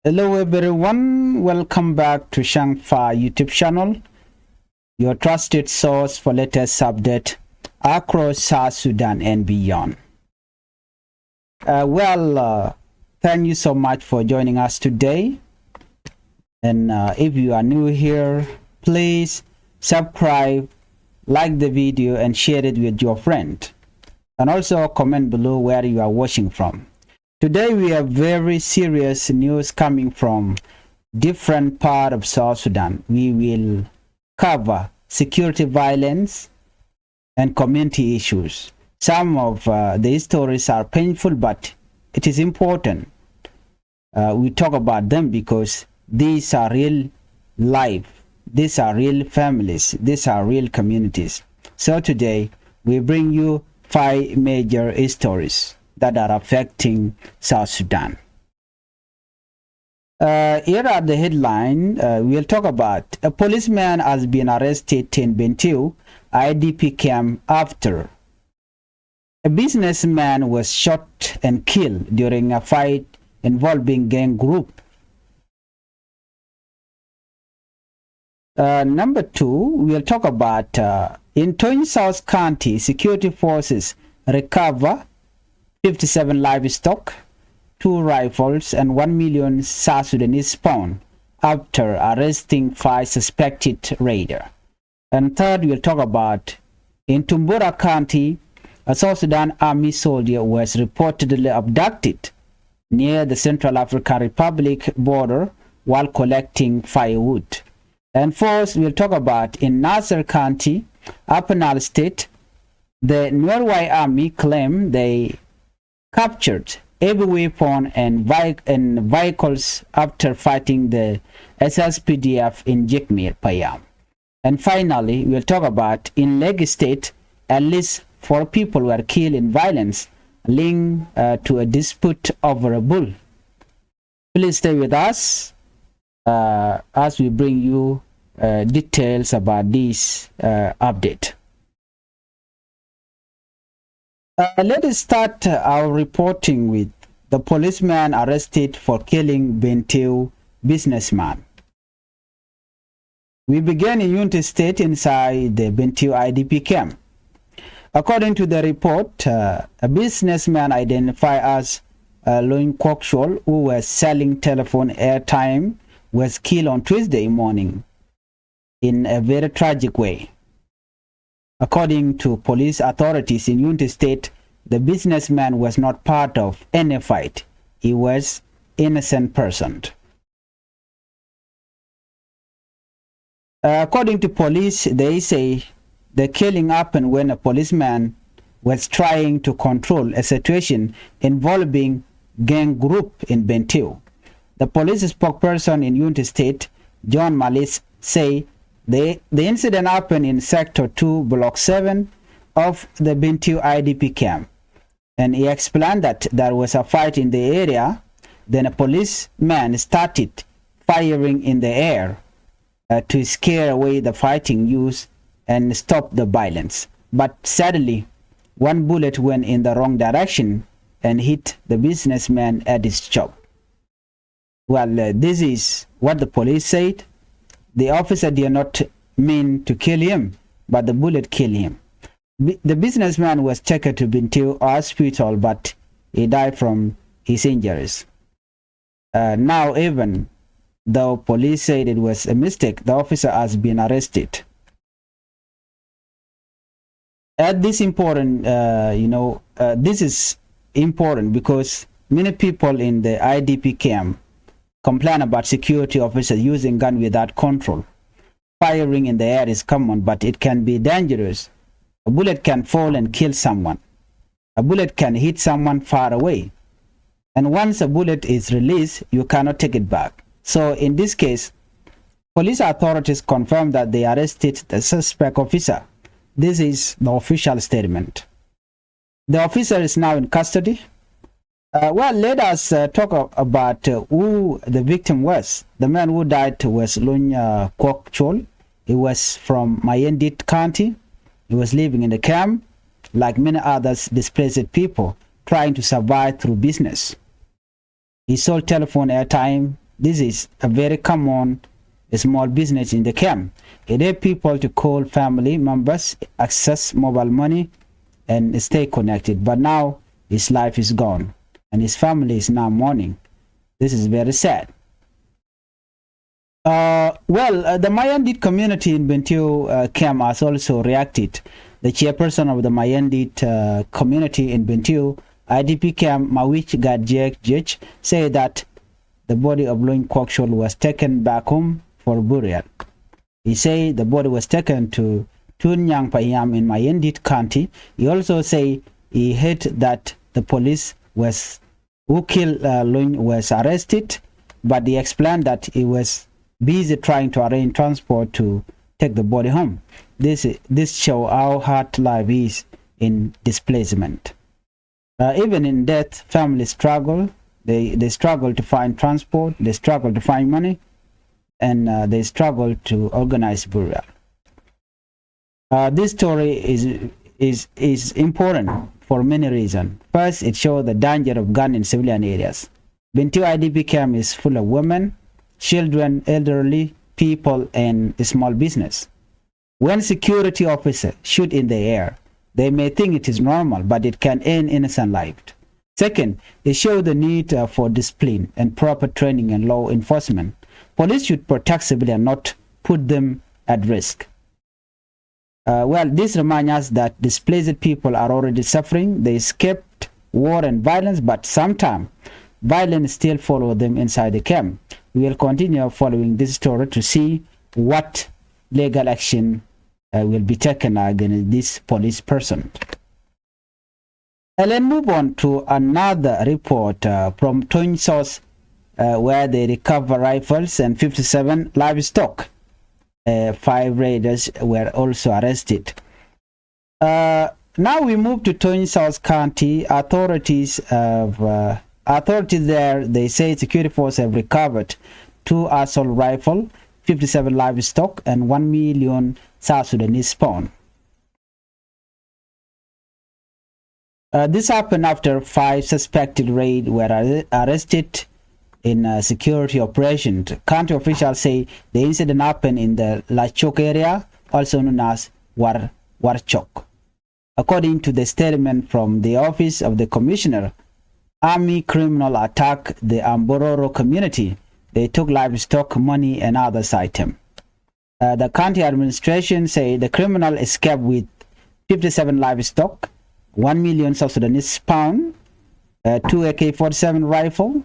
Hello everyone, welcome back to Changfied YouTube channel, your trusted source for latest update across South Sudan and beyond. Thank you so much for joining us today. And if you are new here, please subscribe, like the video and share it with your friend. And also comment below where you are watching from. Today we have very serious news coming from different part of South Sudan. We will cover security violence and community issues. Some of the stories are painful, but it is important we talk about them because these are real life, these are real families, these are real communities. So today we bring you 5 major stories that are affecting South Sudan. Here are the headline. We'll talk about a policeman has been arrested in Bentiu IDP camp after a businessman was shot and killed during a fight involving gang group. Number 2, we'll talk about in Tonj South County, security forces recover 57 livestock, 2 rifles, and 1 million South Sudanese pound after arresting 5 suspected raiders. And third, we'll talk about in Tumbura County, a South Sudan army soldier was reportedly abducted near the Central African Republic border while collecting firewood. And fourth, we'll talk about in Nasir County, Upper Nile State, the Norway army claimed they captured every weapon and vehicles after fighting the SSPDF in Jikmir, Payam. And finally, we'll talk about in Lagos State, at least 4 people were killed in violence linked to a dispute over a bull. Please stay with us as we bring you details about this update. Let us start our reporting with the policeman arrested for killing Bentiu businessman. We began in Unity State inside the Bentiu IDP camp. According to the report, a businessman identified as Loin Kokshol, who was selling telephone airtime, was killed on Tuesday morning in a very tragic way. According to police authorities in Unity State, the businessman was not part of any fight. He was an innocent person. According to police, they say the killing happened when a policeman was trying to control a situation involving gang group in Bentiu. The police spokesperson in Unity State, John Malis, say the incident happened in Sector 2, Block 7 of the Bentiu IDP camp. And he explained that there was a fight in the area. Then a policeman started firing in the air to scare away the fighting use and stop the violence. But sadly, 1 bullet went in the wrong direction and hit the businessman at his job. This is what the police said. The officer did not mean to kill him, but the bullet killed him. The businessman was taken to Bentiu Hospital, but he died from his injuries. Now, even though police said it was a mistake, the officer has been arrested. This important, this is important because many people in the IDP camp complain about security officers using gun without control. Firing in the air is common, but it can be dangerous. A bullet can fall and kill someone. A bullet can hit someone far away. And once a bullet is released, you cannot take it back. So in this case, police authorities confirmed that they arrested the suspect officer. This is the official statement. The officer is now in custody. Let us talk about who the victim was. The man who died was Lunya Kokchol. He was from Mayendit County. He was living in the camp, like many others displaced people, trying to survive through business. He sold telephone airtime This is a very common small business in the camp. It helps people to call family members, access mobile money, and stay connected. But now his life is gone, and his family is now mourning. This is very sad. The Mayandit community in Bentiu camp has also reacted. The chairperson of the Mayandit community in Bentiu IDP camp, Mawich Gadjek, said that the body of Loin Kwakshol was taken back home for burial. He said the body was taken to Tunyang Payam in Mayandit County. He also said he heard that the police who killed Loin was arrested, but he explained that he was busy trying to arrange transport to take the body home. This shows how hard life is in displacement. Even in death, families struggle. They struggle to find transport. They struggle to find money, and they struggle to organize burial. This story is important for many reasons. First, it shows the danger of gun in civilian areas. Bentiu IDP camp is full of women, children, elderly people, and small business. When security officers shoot in the air, they may think it is normal, but it can end innocent life. Second, it shows the need for discipline and proper training and law enforcement. Police should protect civilians, not put them at risk. This reminds us that displaced people are already suffering. They escaped war and violence, but sometimes violence still follows them inside the camp. We will continue following this story to see what legal action will be taken against this police person. And then move on to another report from Tonj source where they recover rifles and 57 livestock. 5 raiders were also arrested. Now we move to Tonj South County. Authorities there, they say security forces have recovered 2 assault rifles, 57 livestock, and 1 million South Sudanese pound. This happened after 5 suspected raids were arrested in a security operation. County officials say the incident happened in the Lachok area, also known as Warchok. According to the statement from the office of the commissioner, army criminal attacked the Ambororo community. They took livestock, money, and other items. The county administration say the criminal escaped with 57 livestock, 1 million South Sudanese pound, 2 AK-47 rifle,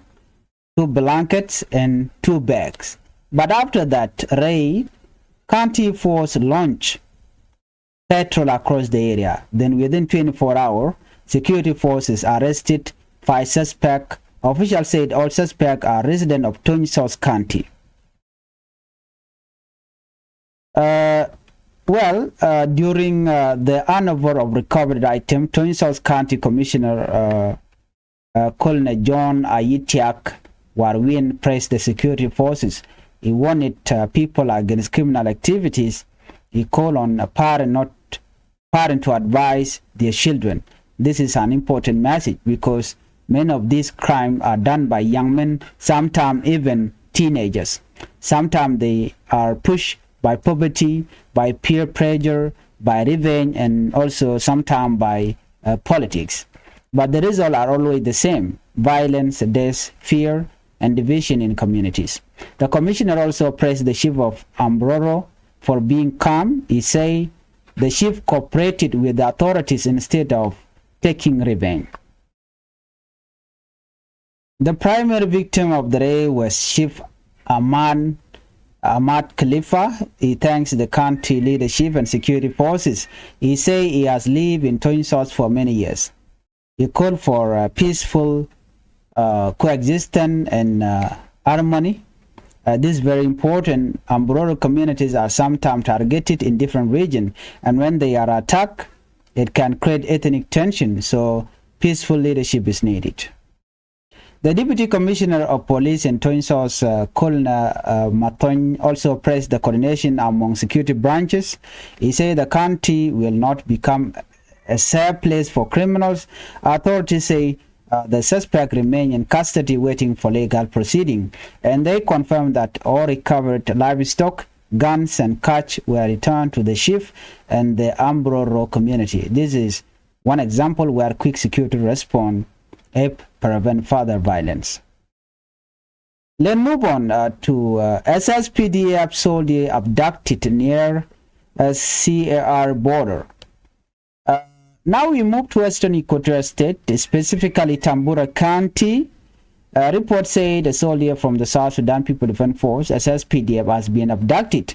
2 blankets, and 2 bags. But after that raid, county force launched patrol across the area. Then within 24 hours, security forces arrested 5 suspects. Officials said all suspects are residents of Tonj South County. During the handover of recovered items, Tonj South County Commissioner Colonel John Ayitiak Warwin praised the security forces. He warned people against criminal activities. He called on parents to advise their children. This is an important message because many of these crimes are done by young men, sometimes even teenagers. Sometimes they are pushed by poverty, by peer pressure, by revenge, and also sometimes by politics. But the results are always the same: violence, death, fear, and division in communities. The commissioner also praised the chief of Ambororo for being calm. He said the chief cooperated with the authorities instead of taking revenge. The primary victim of the raid was Chief Ahmad Khalifa. He thanks the county leadership and security forces. He said he has lived in Tonj South for many years. He called for peaceful coexistence and harmony. This is very important. Ambororo communities are sometimes targeted in different regions, and when they are attacked, it can create ethnic tension, so peaceful leadership is needed. The Deputy Commissioner of Police in Tonj South, Colonel Matony, also praised the coordination among security branches. He said the county will not become a safe place for criminals. Authorities say The suspect remain in custody waiting for legal proceeding, and they confirmed that all recovered livestock, guns and catch were returned to the chief and the Ambroro community. This is one example where quick security response help prevent further violence. Let's move on to SSPDF soldier abducted near a CAR border. Now we move to Western Equatorial State, specifically Tambura County. A report said a soldier from the South Sudan People Defense Force, SSPDF, has been abducted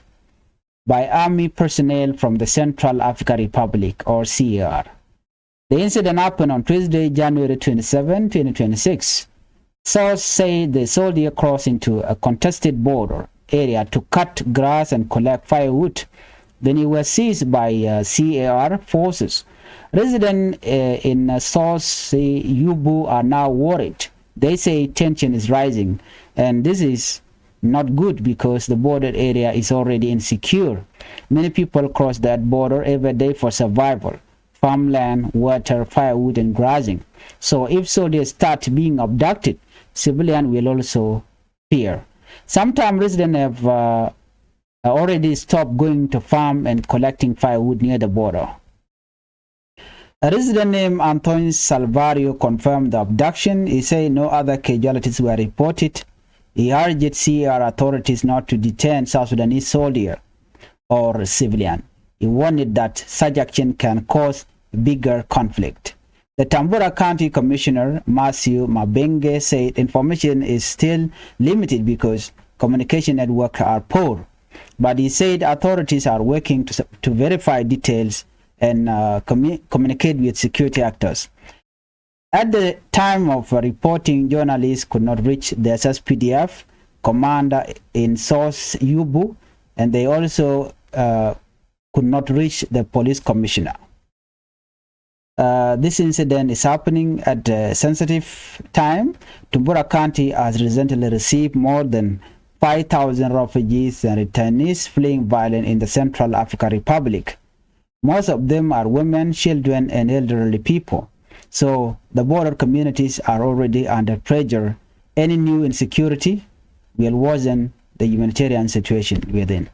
by army personnel from the Central African Republic, or CAR. The incident happened on Tuesday, January 27, 2026. Sources say the soldier crossed into a contested border area to cut grass and collect firewood. Then he was seized by CAR forces. Residents in South Yubu are now worried. They say tension is rising, and this is not good because the border area is already insecure. Many people cross that border every day for survival, farmland, water, firewood, and grazing. So if soldiers start being abducted, civilians will also fear. Sometimes residents have already stopped going to farm and collecting firewood near the border. A resident named Tonj Salvario confirmed the abduction. He said no other casualties were reported. He urged CAR authorities not to detain South Sudanese soldier or civilian. He warned that such action can cause bigger conflict. The Tambura County Commissioner, Matthew Mabenge, said information is still limited because communication networks are poor. But he said authorities are working to verify details and communicate with security actors. At the time of reporting, journalists could not reach the SSPDF commander in South Yubu, and they also could not reach the police commissioner. This incident is happening at a sensitive time. Tambura County has recently received more than 5,000 refugees and returnees fleeing violence in the Central African Republic. Most of them are women, children, and elderly people. So the border communities are already under pressure. Any new insecurity will worsen the humanitarian situation within.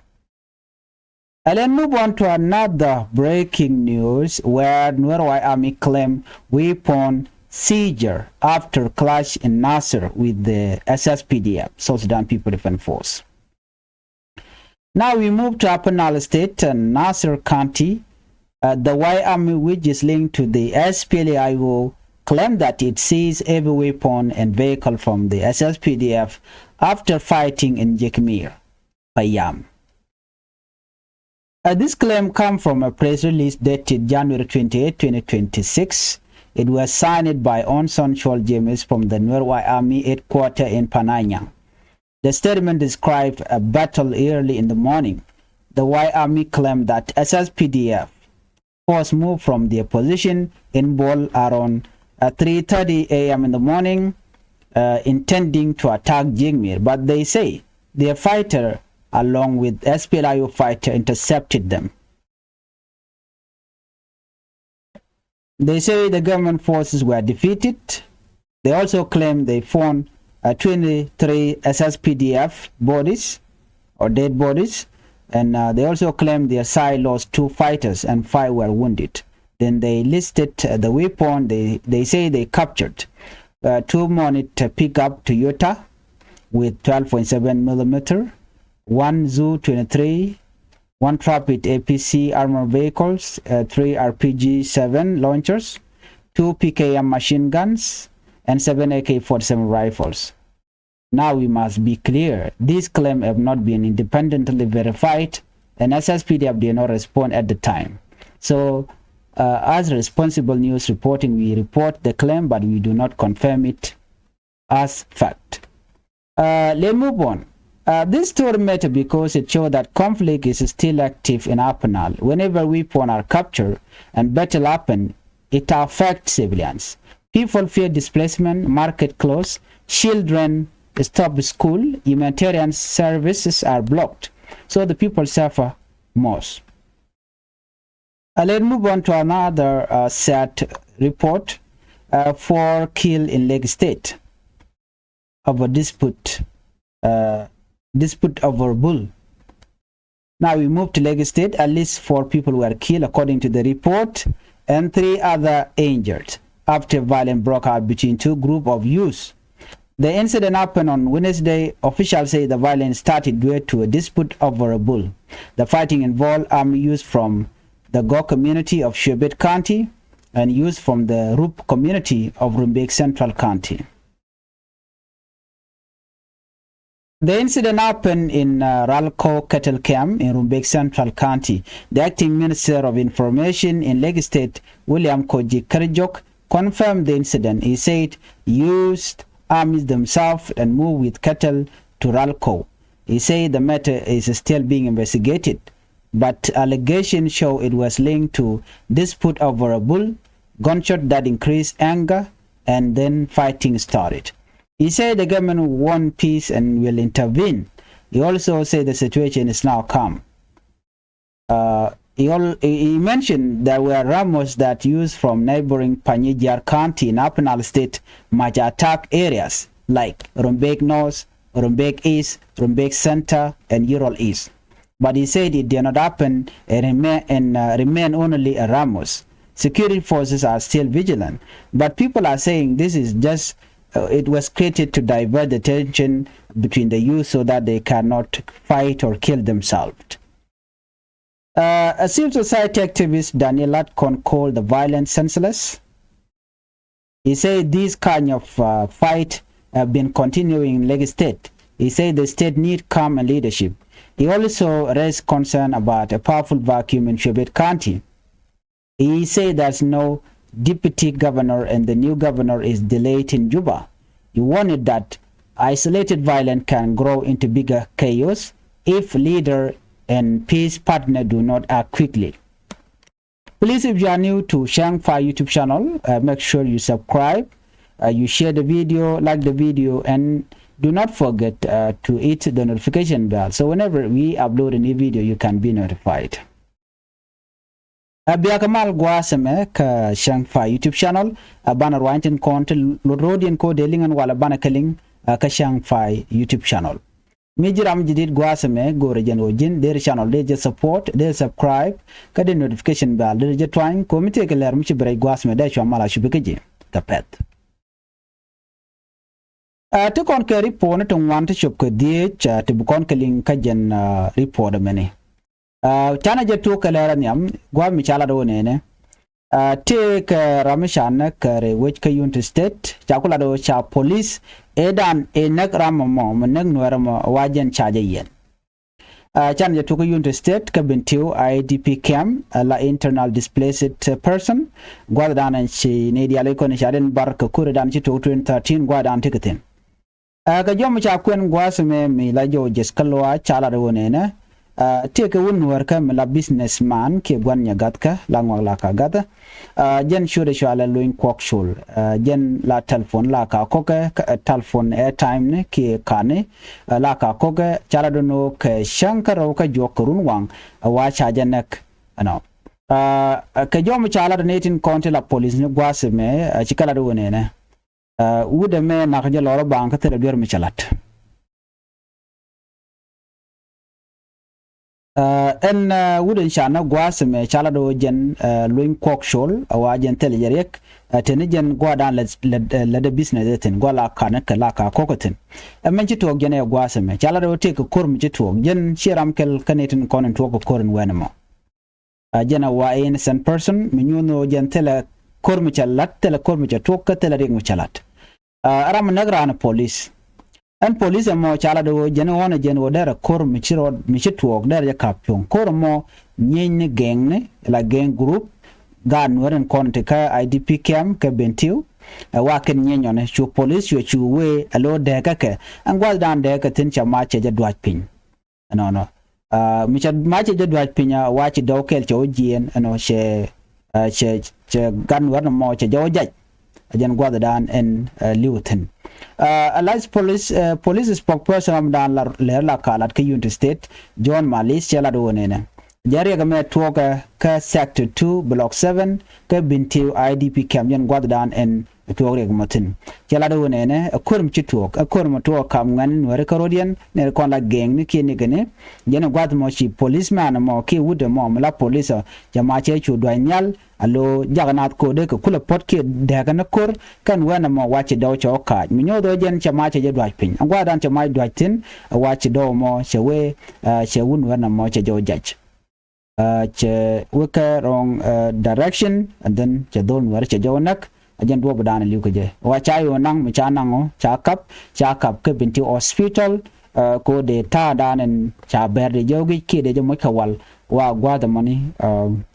And then move on to another breaking news where Norway Army claimed weapon seizure after clash in Nasir with the SSPDF, South Sudan People Defense Force. Now we move to Upper Nile State and Nasir County. The Y Army, which is linked to the SPLAIO, claimed that it seized every weapon and vehicle from the SSPDF after fighting in Jekmir, Payam. This claim comes from a press release dated January 28, 2026. It was signed by Onson Chol James from the Norway Army headquarters in Pananya. The statement described a battle early in the morning. The Y Army claimed that SSPDF force moved from their position in Bol around 3:30 a.m. in the morning, intending to attack Jigmir, but they say their fighter, along with SPLIO fighter, intercepted them. They say the government forces were defeated. They also claim they found 23 SSPDF bodies or dead bodies, and they also claim their side lost 2 fighters and 5 were wounded. Then they listed the weapon. They say they captured 2 Monitor pickup Toyota with 12.7 millimeter, 1 Zu-23, 1 Trapid APC armored vehicles, 3 RPG-7 launchers, 2 PKM machine guns, and 7 AK-47 rifles. Now we must be clear, these claims have not been independently verified, and SSPDF did not respond at the time. So, as responsible news reporting, we report the claim, but we do not confirm it as fact. Let's move on. This story matters because it shows that conflict is still active in Upper Nile. Whenever weapons are captured and battle happen, it affects civilians. People fear displacement, market close, children stop school, humanitarian services are blocked. So the people suffer most. Let's move on to another sad report. 4 killed in Lake State over dispute over bull. Now we move to Lake State. At least 4 people were killed according to the report, and 3 other injured after violence broke out between 2 groups of youths. The incident happened on Wednesday. Officials say the violence started due to a dispute over a bull. The fighting involved armed youth from the Go community of Shebet County and youth from the Rup community of Rumbek Central County. The incident happened in Ralco Cattle Camp in Rumbek Central County. The acting Minister of Information in Lake State, William Koji Karjok, confirmed the incident. He said youths armed themselves and moved with cattle to Ralco. He said the matter is still being investigated, but allegations show it was linked to dispute over a bull, gunshot that increased anger, and then fighting started. He said the government wants peace and will intervene. He also said the situation is now calm. He mentioned there were rumors that youths from neighboring Panjshir County in Upper State might attack areas like Rumbek North, Rumbek East, Rumbek Center, and Ural East. But he said it did not happen and remain only a rumors. Security forces are still vigilant, but people are saying this is just it was created to divert the tension between the youth so that they cannot fight or kill themselves. A civil society activist, Daniel Atkon, called the violence senseless. He said these kind of fight have been continuing in Lake State. He said the state need calm and leadership. He also raised concern about a powerful vacuum in Shebet County. He said there's no deputy governor and the new governor is delayed in Juba. He warned that isolated violence can grow into bigger chaos if leader and peace partner do not act quickly. Please, if you are new to Changfied YouTube channel, make sure you subscribe, you share the video, like the video, and do not forget to hit the notification bell so whenever we upload a new video you can be notified. Biakamal Guasame ka Changfied YouTube channel bana wantin konte lodrodien ko delingan wala bana kaling ka Changfied YouTube channel. Mijiram jidid Guasame go region ojin their channel they just support, they subscribe, ka the notification bell they just trying komite ke ler michi bray Guasame da chamala shubikeji kapet. To kon ke report to want to shop ke die to bukon kaling kajen report many. Chana jetu kalera nyam gwa michala do nene take ramishana kare which ka unit state chakula do cha police edan enak ramamo meneng nuarama wajen chaje yen chana jetu ka unit state ka Bentiu IDP camp la internal displaced person gwa dan chi ne diale ko ne shaden bar ka kure dan chi 2013 gwa dan tiketin ka jom cha kwen gwa sume mi la jo jes kalwa chala do nene take a win worker la businessman ke gwanya gatka langwa la ka gata jen shure shwala luin kwok shul jen la telephone la ka koke telephone airtime ne ke kane la ka koke chala dono ke shankaro ka jokurun wang wa chaja nek ano ke jom chala donating konte la police ne gwase me chikala do ne ne wude me na ka jelo bank tere ber mi chalat en wuden shana gwasme chala do jen luin kok shol awajen telejerek tenijen gwadan la de business ten gwala kana kala ka kokoten men ci to gene gwasme chala do te ko korm ci to jen shiram kel kanetin konen to ko koren wenamo jena wa innocent person minyuno jen tele korm chalat tele korm ci to ka tele ring chalat aram nagrana police and police mo chala do jeno wona jeno dara kor michiro dara ya kapyon kor mo nyen gang ne la gang group gan weren konte ka IDP camp ka Bentiu wa ken nyenyo ne chu police chu we alo de ka ke angwal dan de ka tin chama che ja dwat pin no micha ma che ja dwat pinya wa chi do kel cho jien no che gan weren mo che jo jaj ajan gwada dan en liutin allies police spokesperson am dan la kalat ke unit state John Malis chala do nene jari ga me toka ka sector 2 block 7 ka Bentiu IDP camp jan gwada dan en tuok rek matin chala do ne akur mchituok akur matuok kam ngan wore Carodian ne kon la geng ni kini gane jena gwad mo chi policeman mo ki wude mo la police jama che chu dwanyal alo jaganat ko de ko kula pot ke daga na kor kan wana mo wachi do cho ka mi nyodo jen chama che dwaj pin angwa dan chama dwaj tin wachi do mo chewe chewun wana mo che jo judge che weka wrong direction and then che don war che jo nak ajan do badana liu ke je wa cha yo nang mi cha nango cha kap ke Bentiu hospital ko de ta danen cha ber de jogi ki de jo mo kawal wa gwa da mani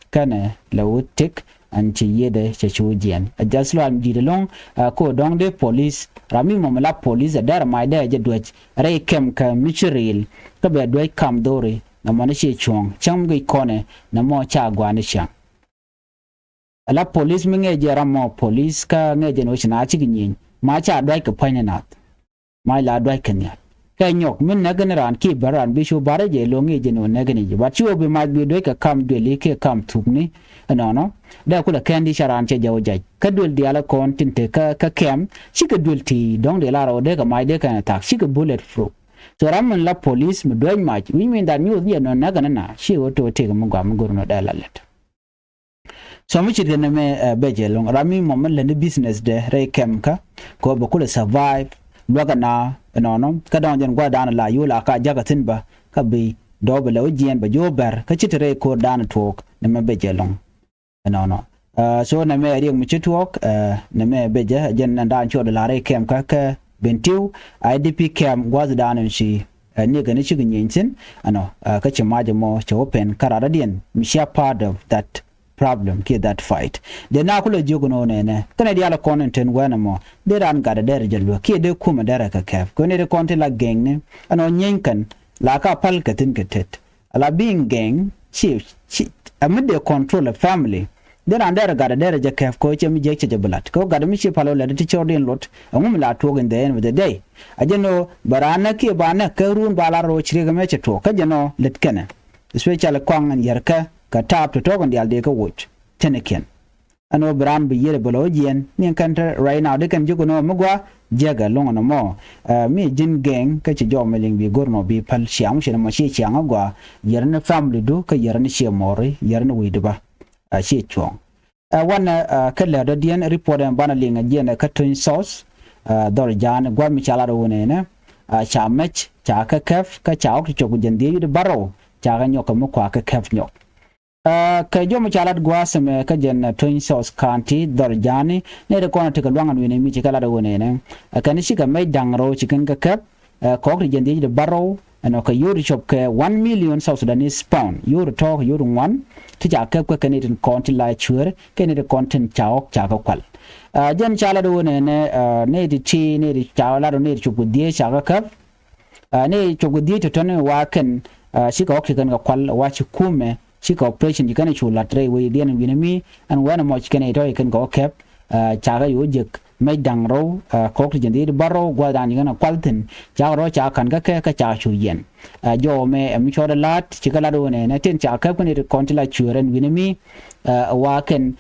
kana lawtik an ci yede ci chujian jaslo am di long ko dong de police rami mo la police dar mai de je dwech re kem ka michiril ka be dwech kam dore na mani ci chong cham gi kone na mo cha gwani sha la police mi nge je ramo police ka nge je no china ci ginyin ma cha dwech ka panyanat mai la dwech kanya ka nyok min na generan ki baran bi shu bare je lo nge je no na gani je ba chi obi ma bi dwech ka kam de li ke kam tubni no da kula kandi sharan che jaw jaj ka dul di ala kon tinte ka kem shi ka dul ti dong de la ro de ka mai de ka tak shi ka bullet proof so ram la police mu doy ma we mean that you no na gana na shi woto te mu gwa mu gurno da lalet so mu ci de me beje long rami mo man le business de re kem ka ko ba kula survive loga na no ka don jen gwa dana la yula ka jaga tin ba ka bi do ba lo jien ba jo ber ka ci re ko dana tok ne me beje long no so na me riang mu chituok na me beje jen na dan chodo la re kem ka Bentiu IDP kem gwaz dan shi ne ga ni shi ginyin ano ka ce maje mo che open karara dien mi share part of that problem ke that fight de na kula jogo no ne kana dia la content wana mo de ran ga de jelo ke de kuma dara ka kef ko ne de content la gang ne ano nyenkan la ka pal ka tin ketet ala being gang she amid the control of family then under got there je kef ko che mi je che blat ko ga mi che palo le ti chodin lot ngum la to in the end of the day ajeno barana ke bana karun bala ro chire ga me che to ka jeno let kana especially kwang an yerka ka tap to gon dial de ko watch teneken ano bram bi yere bolo jien ni kan right now de kan jugo no mugwa jaga long no mo mi jin gang ka che jo meling bi gorno bi pal siam che mo che chiang agwa yerna family do ka yerna che mori yerna widba she chong one kala da dien report en bana linga jena ka Tonj sauce dor jan gwa mi chala ro ne na cha mech cha ka kef ka cha ok cho gujandi de baro cha ga nyok mo kwa ka kef nyok ka jo mi chala gwa sem ka jen Tonj sauce county dor jani ne de kona te ka lwangan we ne mi chala ro ne na ka ni shi ka mai dangro chicken ka kef ko ok jandi de baro ano ka yuri chop ke 1 million South Sudanese pound yuri talk yuri 1 ti ja ke ko Canadian content la chure Canadian content chaok cha ko kwal jen chala do ne di chi ne di chala do ne di chugu die cha ka kap ne chugu die to tone wa kan shi ka ok kan ka kwal wa chi kume shi ka operation kan chu la tre we dien winami and when mo chi kan to kan ko kap cha ga yu jek mai dang ro ko ti jendi baro gwa dan ngana kwaltin cha ro cha kan ka ka cha chu yen jo me mi cho da lat chi kala do ne na tin cha ka ko ni kontila churen winami wa ken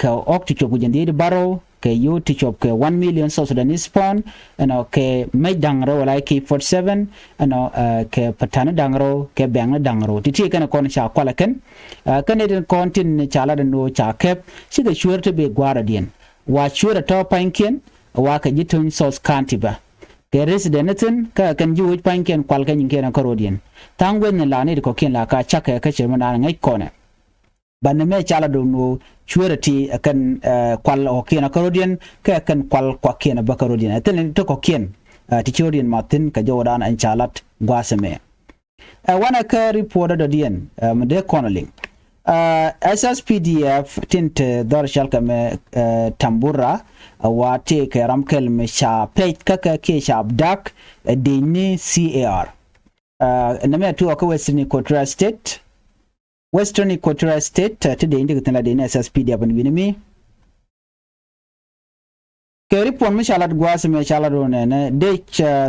ka ok ti chu jendi baro ke you ti chop ke 1 million South Sudanese pound ano ke mai dang ro like K47 ano ke patana dang ro ke bang dang ro ti kan kon cha kwala ken Canadian content cha la no cha kep shi ga sure to be gwara dien wa sure to panken wa ka jitun South County ba ke resident ka kan ji wuj panken kwal kan yin kenan Carodian tangwen la ne ko ken la ka chaka ka chirma na ngai kone banne me chala do no surety akan kwal o kena Carodian ka kan kwal kwa kena ba Carodian aten to ko ken ti Carodian matin ka jodan an chalat gwaseme wana ka report do dien mede konaling SSPDF tinte dar shalka me tambura wa te ke ramkel me sha page kaka ke sha abduct dini CAR na me tu ko Western Equatorial State Western Equatorial State today indi kitala dini SSPDF ban winimi ke report me shalat gwas me shalat ne de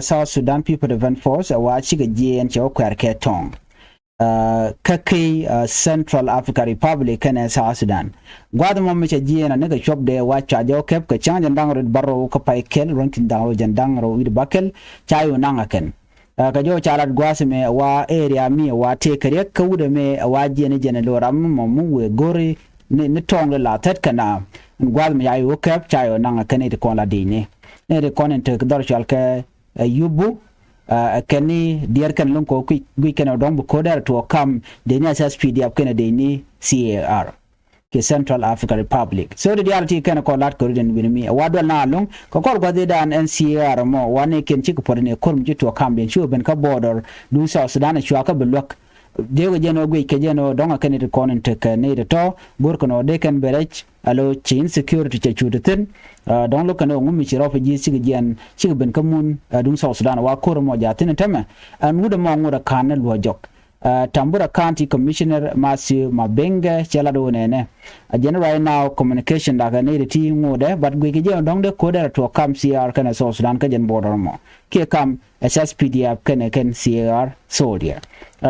South Sudan People Defense Force wa chiga jien cho kwer ke tong kaki Central African Republic and South Sudan gwada mo mecha jiena ne ga shop de wa cha jo kep ka chang jandang ro barro ka pai kel rankin dang jandang ro wi bakel chayo nanga ken ka jo chalat gwase me wa area mi wa te kare ka wude me wa jene jene lo ram mo mu we gori ne tong la tet kana gwada me ayo kep chayo nanga ken de kon la dine ne de kon ente dor chal ka yubu kani diar kan lon ko gui kan dong bu koder to kam de ni SSPD ap kan de ni CAR ke Central African Republic so the reality kan ko lat ko den winmi wadol na long ko ko gade dan NCAR mo wane ken ci ko podne ko mi to kam ben shu ben ka border du South Sudan shu ka belok de go jeno gui ke jeno donga kan de konen te kan ne to gor ko no de kan berech alo chin security che chudatin don lo kan ngum ci rofa ji ci gen ci ben kamun du South Sudan wa ko mo jatin tama an wuda mo ngura kan lo jok Tambura County Commissioner Matthew Mabenga chelado nene again right now communication daga ne ti ngode but gwe je dong de koder to kam CR kana South Sudan ka jen border mo ke kam SSPDF kana ken CR soldier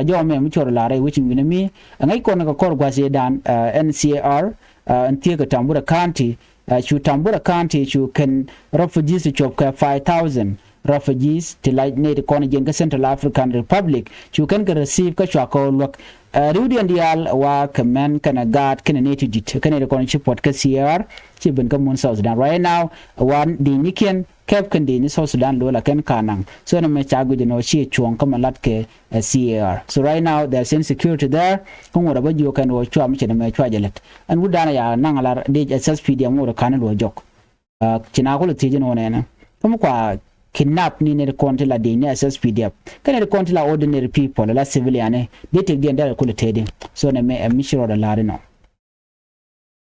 jo me mu chor lare which mi ngai ko na ko gwase dan NCR antie ka Tambura County chu Tambura County chu can refugees chop ka 5,000 refugees to like native Congo Central African Republic you can receive ka chako look Rudian dial wa kaman kana guard kana native jit kana ko chipot ka CR chibin ka mun South Sudan right now one the niken cap kan di South Sudan lo la kan kanang so na me chagu de no chi chuang ka malat ke CR so right now there's insecurity there kung wora ba jo kan wo chwa mi chena me chwa jelet and wudana ya nangalar de SSPD mo kana lo jok china ko le tijin wona kuma kwa kidnap ni ne konti la de ni SSPDF kana de konti la ordinary people la civilian they take the entire quality so na me mission da la no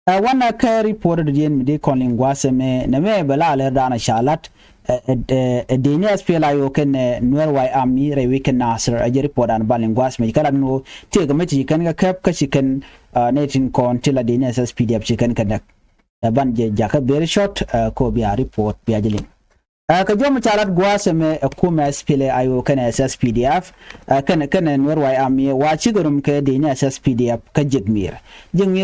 wana ka report de yen de konling gwase me na me bala le da na shalat de ni SPLA yo ken nuer wai ami re weekend Nasir a je report an balin gwas me kala no te ga meti kan ga kap ka chicken netin konti la de ni SSPDF chicken kadak ban je jaka very short ko biya report biya jelin ka jom chalat gwase me kuma SPLA ayo kan SSPDF kan nuer wai ami wa chigorum ke de ni SSPDF ka jigmir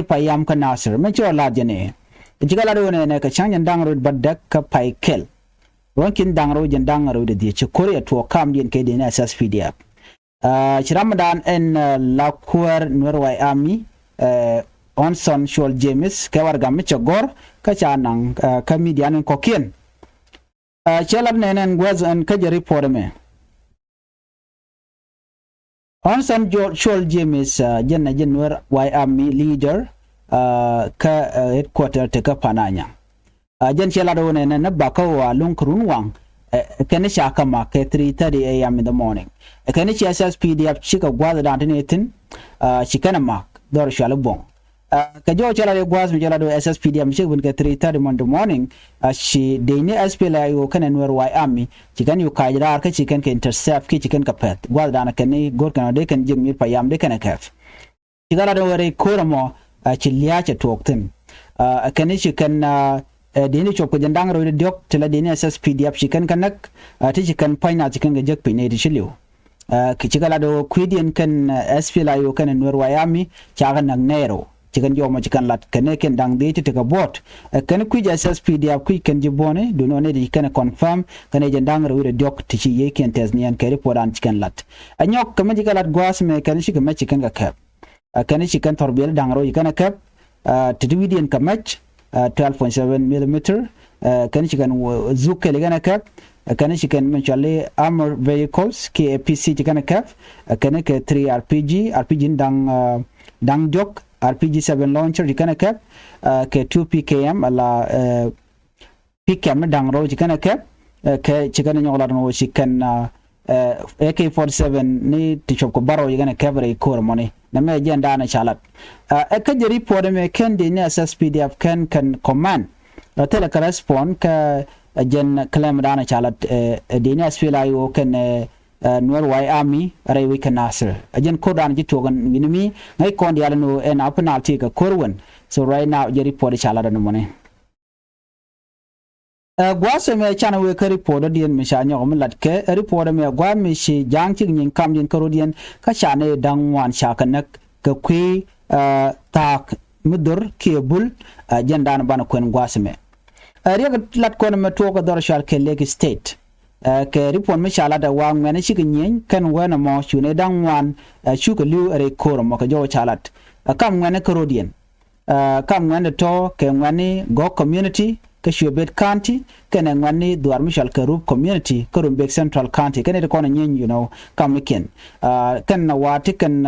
payam ka Nasir me chola jene jigala do ne ka chanjan dangro badak ka pai kel wankin dangro jen dangro de ci korea to kam din ke de ni SSPDF ramadan en lakwar nuer wai ami onson shol James ka warga me chagor ka chanang ka midian kokien chelab nenen gwaz an kajari porme onson shol James jenna jenwer wai ami leader ka headquarter te ka pananya jen chelado nenen na bakawa lunkrun wang kene shaka ma ke 3:30 am in the morning kene SSPDF chika gwaz dantenetin chikana mak dor shalabong kajo chala le gwaz mi chala do SSPDF mi chikbun ke 3:30 in the morning she de ni SPLA yo kana nwer wai ami chikan yu kajrar ka chikan ke intercept ki chikan ka pet gwaz dana kani gor kana de kan jim mi payam de kana kaf chigala do wore koramo chiliya cha toktin kani chikan de ni chop ko jandang ro de dok tela de ni SSPDF chikan kanak ti chikan paina chikan ga jak pine de chiliu ki chigala do kwidian kan SPLA yo kana nwer wai ami chaga nang nero chikan yo mo chikan lat kene ken dang de te ka bot kan ku ja SSPDF ku ken jibone do no ne di kan confirm kan je dang ro de dok ti chi ye ken tes nian ke report an chikan lat anyok kam ji galat gwas me kan shi ka chikan ga kap kan shi kan torbel dang ro kan kap ti dividian ka match 12.7 mm kan shi kan zuke le kan kap kan shi kan menchale armor vehicles ke APC chikan kap kan ke 3 RPG dang dok RPG7 launcher jikana cap ke 2 PKM ala PKM dangro jikana cap ke chikana nyola no chikan AK47 ni tichop ko baro jikana cap re kor money na me jenda na chalat ka jeri pode me ken de ni SSPDF kan command tele ka respond ka jen claim dana chalat de ni SPLA yo kan nuer wai ami rai we Nasir ajen kodan jitogan minimi ngai kon diala no en penalty ka korwen so right now jeri pode chala no money gwase me chana we ka report dien mi sha nyo mi lat ke report me gwa mi shi jang ching nyin kam din karodien ka chane dang wan sha ka nak ka kwi tak mudur kebul jandan ban kwen gwase me riya lat ko me to ko dor shal ke Lake State ke report me sha la da wa ngene shi nyin kan wana mo shune dang wan shu ka liu re ko mo ka jo chalat kam ngene karodien kam ngene to ke ngani go community Kashubet County, Kenangwani, Duarmishal Karub community, Kurumbek Central County, Kennedy Conan, you know, Kamikin. Ken Nawati can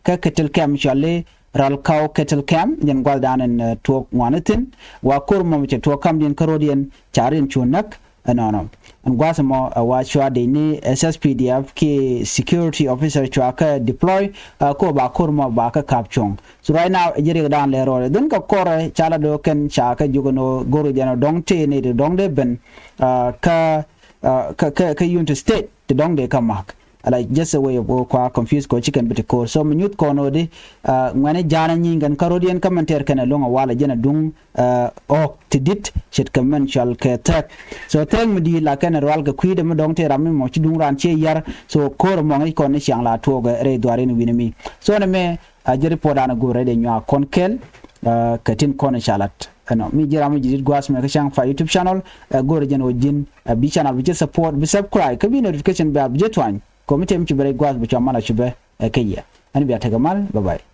Kettle Cam Shale, Ralcow Kettle Cam, then Gualdan and Talk Wanatin, Wakurma, which to a Camden Carodian, Charin Chunak, and no. And Guasamo, Wachua, they need SSPDF, key security officer Chaka deploy, Koba Kurma Baka Kapchong. So right now, Jerry down there, then Kore, Chaladokan, Chaka, Jugono, Goridiano, Dongte, need a Dong de Ben, Ka Unit State, the Dong de Kamak. Like just a way of work, confused go chicken bit core. So minute corner de when a Janing and Carodian commentator can along a while again dung oh to dit shit conventional cat. So tell me like an Ralga Quid and Dongte Rami Mochi Dung Ranche Yar, so core among a connection la toga re duarin winami. So me a report on a go ready in your conkel Katin Corner Charlotte. Me Jeremy did Guas Changfied YouTube channel, go region or Jin, a B channel which support, be subscribe, can be notification by Jet1. Committee to break guas which are managed by a Kaya. And we are Tagamal, bye bye.